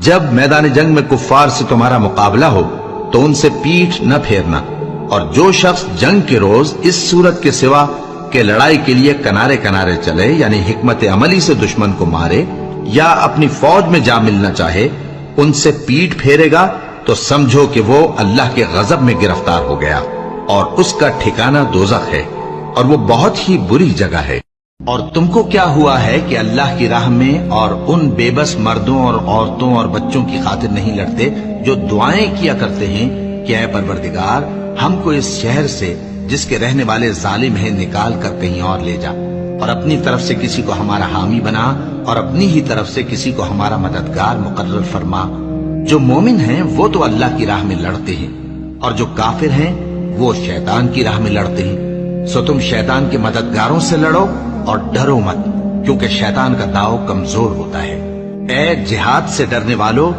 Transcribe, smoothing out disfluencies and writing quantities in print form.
جب میدان جنگ میں کفار سے تمہارا مقابلہ ہو تو ان سے پیٹھ نہ پھیرنا، اور جو شخص جنگ کے روز اس صورت کے سوا کہ لڑائی کے لیے کنارے کنارے چلے، یعنی حکمت عملی سے دشمن کو مارے یا اپنی فوج میں جا ملنا چاہے، ان سے پیٹھ پھیرے گا تو سمجھو کہ وہ اللہ کے غضب میں گرفتار ہو گیا، اور اس کا ٹھکانہ دوزخ ہے، اور وہ بہت ہی بری جگہ ہے۔ اور تم کو کیا ہوا ہے کہ اللہ کی راہ میں اور ان بے بس مردوں اور عورتوں اور بچوں کی خاطر نہیں لڑتے جو دعائیں کیا کرتے ہیں کہ اے پروردگار ہم کو اس شہر سے جس کے رہنے والے ظالم ہیں نکال کر کہیں اور لے جا، اور اپنی طرف سے کسی کو ہمارا حامی بنا، اور اپنی ہی طرف سے کسی کو ہمارا مددگار مقرر فرما۔ جو مومن ہیں وہ تو اللہ کی راہ میں لڑتے ہیں، اور جو کافر ہیں وہ شیطان کی راہ میں لڑتے ہیں، سو تم شیطان کے مددگاروں سے لڑو اور ڈرو مت، کیونکہ شیطان کا داؤ کمزور ہوتا ہے۔ اے جہاد سے ڈرنے والو،